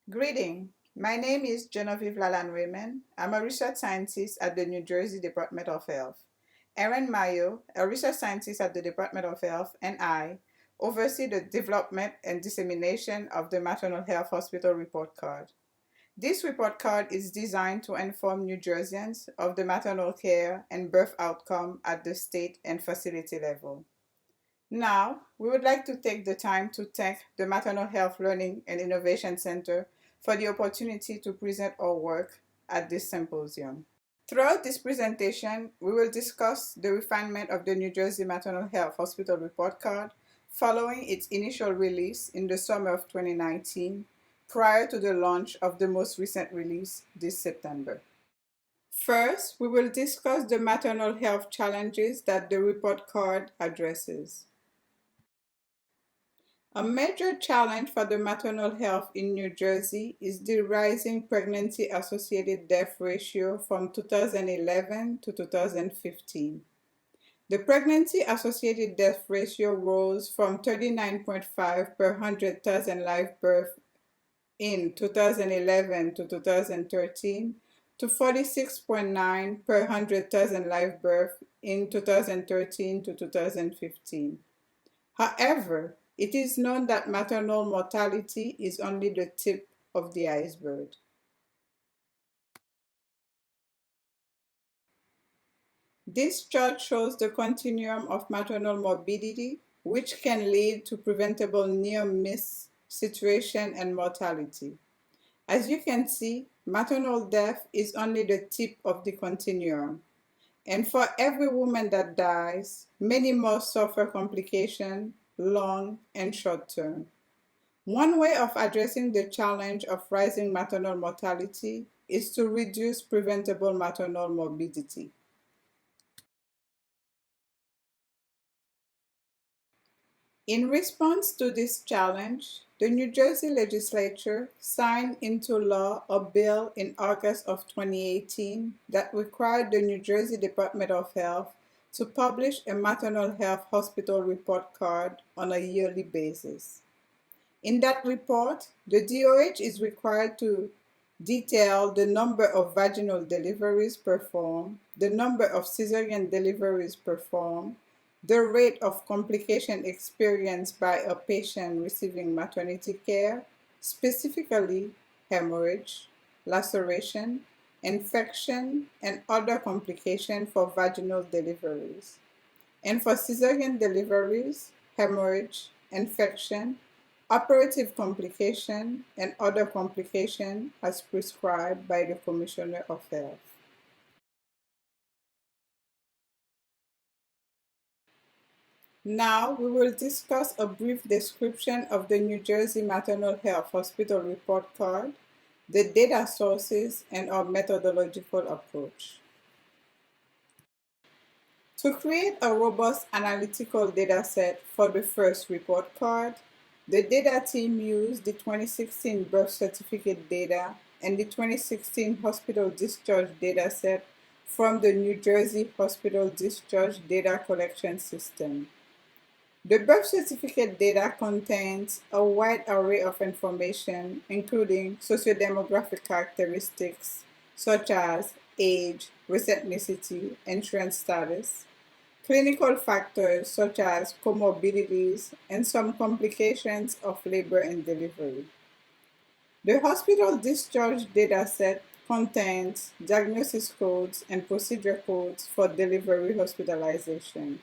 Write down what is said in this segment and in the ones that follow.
Greeting. My name is Genevieve Lalan Raymond. I'm a research scientist at the New Jersey Department of Health. Erin Mayo, a research scientist at the Department of Health, and I oversee the development and dissemination of the Maternal Health Hospital Report Card. This report card is designed to inform New Jerseyans of the maternal care and birth outcome at the state and facility level. Now, we would like to take the time to thank the Maternal Health Learning and Innovation Center for the opportunity to present our work at this symposium. Throughout this presentation, we will discuss the refinement of the New Jersey Maternal Health Hospital Report Card following its initial release in the summer of 2019, prior to the launch of the most recent release this September. First, we will discuss the maternal health challenges that the report card addresses. A major challenge for the maternal health in New Jersey is the rising pregnancy-associated death ratio from 2011 to 2015. The pregnancy-associated death ratio rose from 39.5 per 100,000 live births in 2011 to 2013 to 46.9 per 100,000 live births in 2013 to 2015. However, it is known that maternal mortality is only the tip of the iceberg. This chart shows the continuum of maternal morbidity, which can lead to preventable near-miss situation and mortality. As you can see, maternal death is only the tip of the continuum. And for every woman that dies, many more suffer complications, long and short term. One way of addressing the challenge of rising maternal mortality is to reduce preventable maternal morbidity. In response to this challenge, the New Jersey legislature signed into law a bill in August of 2018 that required the New Jersey Department of Health to publish a maternal health hospital report card on a yearly basis. In that report, the DOH is required to detail the number of vaginal deliveries performed, the number of cesarean deliveries performed, the rate of complication experienced by a patient receiving maternity care, specifically hemorrhage, laceration, infection, and other complications for vaginal deliveries. And for cesarean deliveries, hemorrhage, infection, operative complication, and other complications as prescribed by the Commissioner of Health. Now, we will discuss a brief description of the New Jersey Maternal Health Hospital Report Card, the data sources, and our methodological approach. To create a robust analytical dataset for the first report card, the data team used the 2016 birth certificate data and the 2016 hospital discharge dataset from the New Jersey Hospital Discharge Data Collection System. The birth certificate data contains a wide array of information, including sociodemographic characteristics such as age, race, ethnicity, insurance status, clinical factors such as comorbidities, and some complications of labor and delivery. The hospital discharge dataset contains diagnosis codes and procedure codes for delivery hospitalization,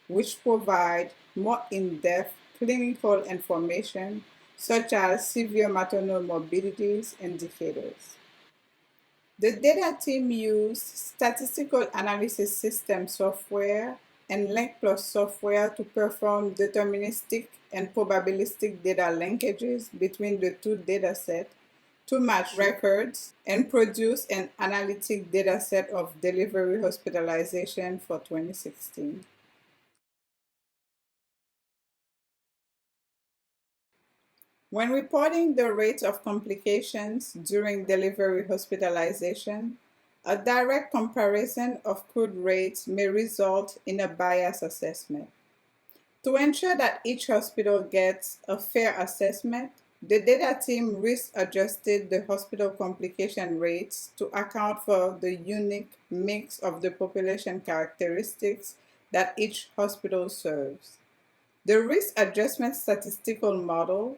which provide more in-depth clinical information such as severe maternal morbidities indicators. The data team used statistical analysis system software and LinkPlus software to perform deterministic and probabilistic data linkages between the two datasets to match records and produce an analytic dataset of delivery hospitalization for 2016. When reporting the rate of complications during delivery hospitalization, a direct comparison of crude rates may result in a biased assessment. To ensure that each hospital gets a fair assessment, the data team risk adjusted the hospital complication rates to account for the unique mix of the population characteristics that each hospital serves. The risk adjustment statistical model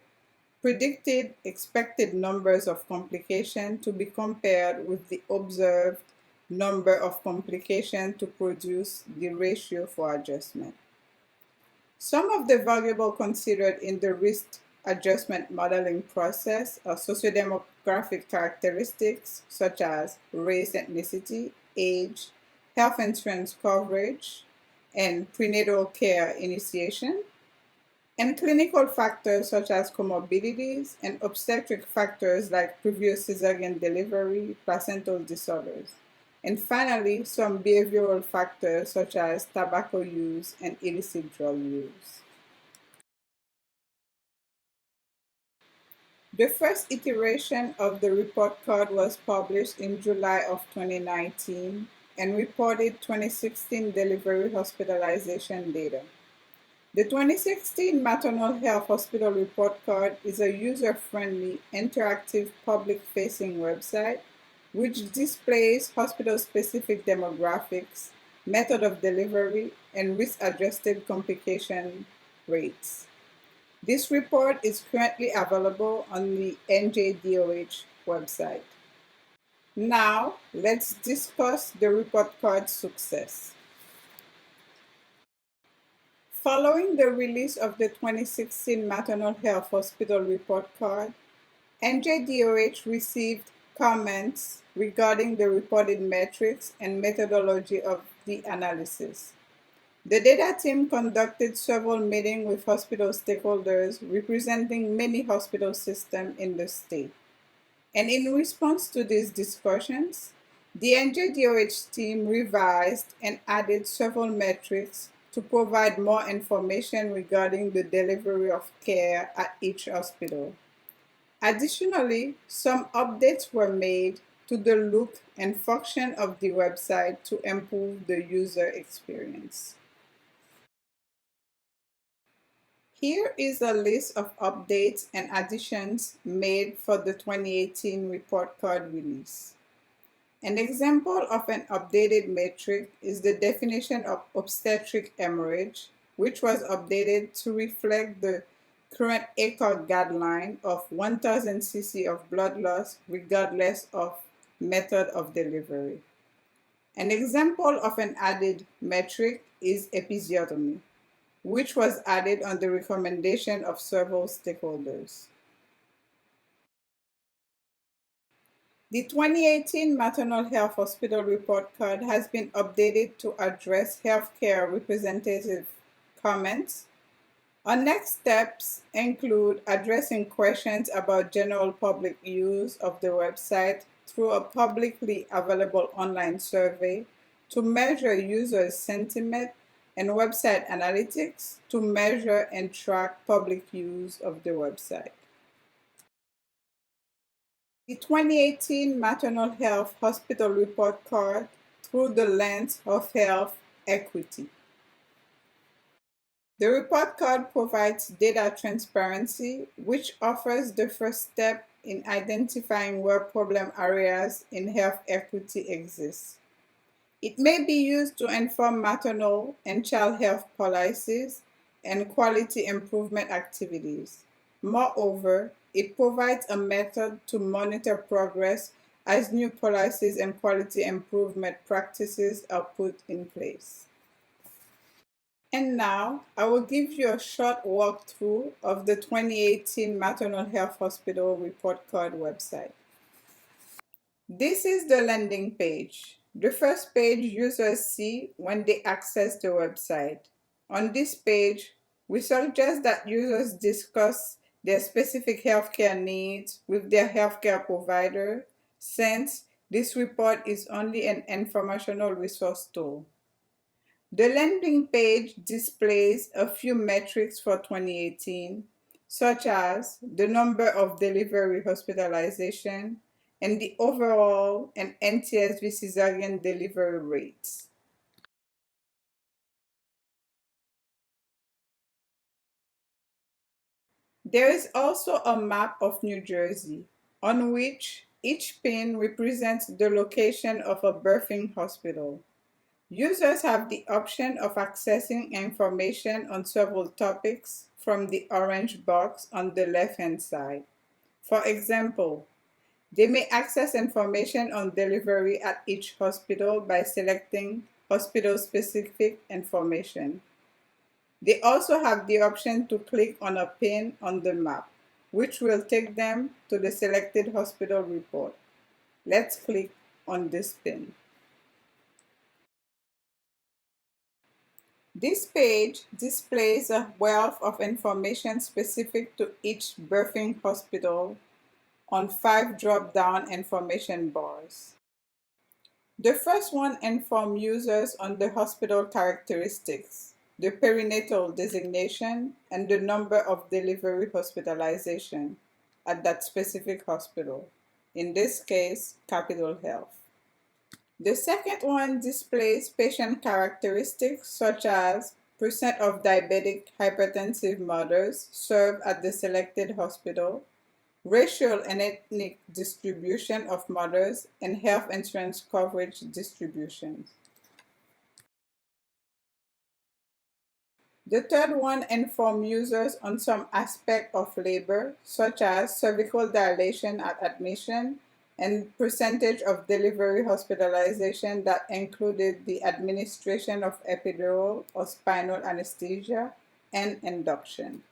predicted expected numbers of complications to be compared with the observed number of complications to produce the ratio for adjustment. Some of the variables considered in the risk adjustment modeling process are sociodemographic characteristics such as race, ethnicity, age, health insurance coverage, and prenatal care initiation, and clinical factors such as comorbidities and obstetric factors like previous cesarean delivery, placental disorders. And finally, some behavioral factors such as tobacco use and illicit drug use. The first iteration of the report card was published in July of 2019 and reported 2016 delivery hospitalization data. The 2016 Maternal Health Hospital Report Card is a user-friendly, interactive, public-facing website which displays hospital-specific demographics, method of delivery, and risk-adjusted complication rates. This report is currently available on the NJDOH website. Now, let's discuss the report card's success. Following the release of the 2016 Maternal Health Hospital Report Card, NJDOH received comments regarding the reported metrics and methodology of the analysis. The data team conducted several meetings with hospital stakeholders representing many hospital systems in the state. And in response to these discussions, the NJDOH team revised and added several metrics to provide more information regarding the delivery of care at each hospital. Additionally, some updates were made to the look and function of the website to improve the user experience. Here is a list of updates and additions made for the 2018 report card release. An example of an updated metric is the definition of obstetric hemorrhage, which was updated to reflect the current ACOG guideline of 1000 cc of blood loss regardless of method of delivery. An example of an added metric is episiotomy, which was added on the recommendation of several stakeholders. The 2018 Maternal Health Hospital Report Card has been updated to address healthcare representative comments. Our next steps include addressing questions about general public use of the website through a publicly available online survey to measure users' sentiment and website analytics to measure and track public use of the website. The 2018 Maternal Health Hospital Report Card through the lens of health equity. The report card provides data transparency, which offers the first step in identifying where problem areas in health equity exist. It may be used to inform maternal and child health policies and quality improvement activities. Moreover, it provides a method to monitor progress as new policies and quality improvement practices are put in place. And now, I will give you a short walkthrough of the 2018 Maternal Health Hospital Report Card website. This is the landing page. The first page users see when they access the website. On this page, we suggest that users discuss their specific healthcare needs with their healthcare provider, since this report is only an informational resource tool. The landing page displays a few metrics for 2018, such as the number of delivery hospitalization and the overall and NTSV cesarean delivery rates. There is also a map of New Jersey, on which each pin represents the location of a birthing hospital. Users have the option of accessing information on several topics from the orange box on the left-hand side. For example, they may access information on delivery at each hospital by selecting hospital-specific information. They also have the option to click on a pin on the map, which will take them to the selected hospital report. Let's click on this pin. This page displays a wealth of information specific to each birthing hospital on 5 drop-down information bars. The first one informs users on the hospital characteristics, the perinatal designation, and the number of delivery hospitalization at that specific hospital, in this case, Capital Health. The second one displays patient characteristics such as percent of diabetic hypertensive mothers served at the selected hospital, racial and ethnic distribution of mothers, and health insurance coverage distributions. The third one informs users on some aspect of labor, such as cervical dilation at admission and percentage of delivery hospitalization that included the administration of epidural or spinal anesthesia and induction.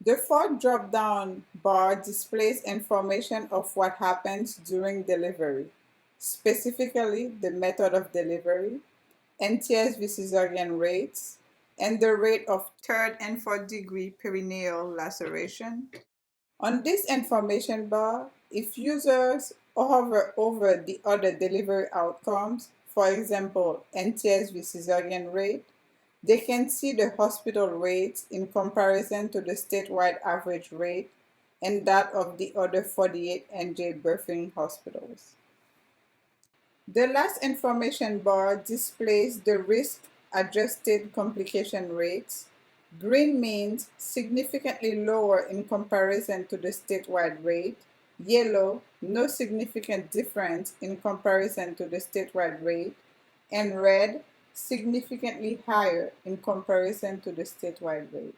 The fourth drop-down bar displays information of what happens during delivery, specifically the method of delivery, NTSV cesarean rates, and the rate of third and fourth degree perineal laceration. On this information bar, if users hover over the other delivery outcomes, for example, NTSV cesarean rate, they can see the hospital rates in comparison to the statewide average rate and that of the other 48 NJ birthing hospitals. The last information bar displays the risk-adjusted complication rates. Green means significantly lower in comparison to the statewide rate. Yellow, no significant difference in comparison to the statewide rate. And red, significantly higher in comparison to the statewide rate.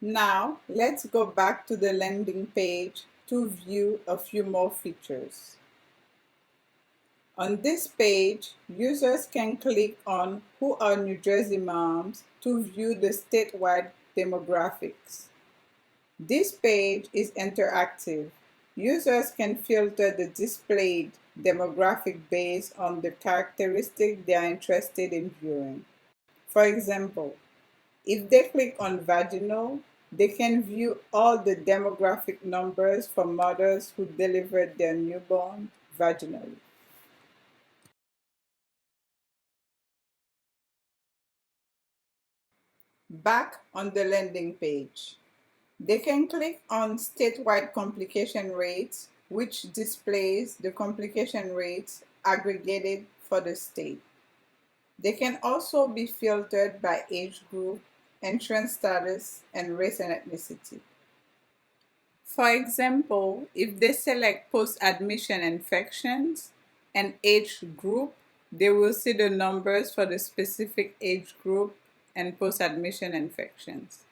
Now, let's go back to the landing page to view a few more features. On this page, users can click on Who are New Jersey Moms to view the statewide demographics. This page is interactive. Users can filter the displayed demographic based on the characteristic they are interested in viewing. For example, if they click on vaginal, they can view all the demographic numbers for mothers who delivered their newborn vaginally. Back on the landing page, they can click on statewide complication rates, which displays the complication rates aggregated for the state. They can also be filtered by age group, entrance status, and race and ethnicity. For example, if they select post-admission infections and age group, they will see the numbers for the specific age group and post-admission infections.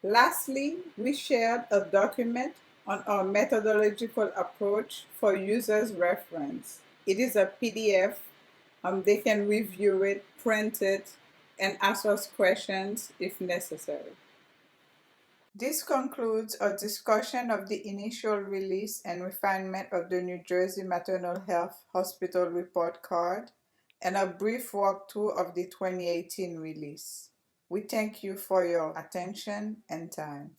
Lastly, we shared a document on our methodological approach for users' reference. It is a PDF. They can review it, print it, and ask us questions if necessary. This concludes our discussion of the initial release and refinement of the New Jersey Maternal Health Hospital Report Card and a brief walkthrough of the 2018 release. We thank you for your attention and time.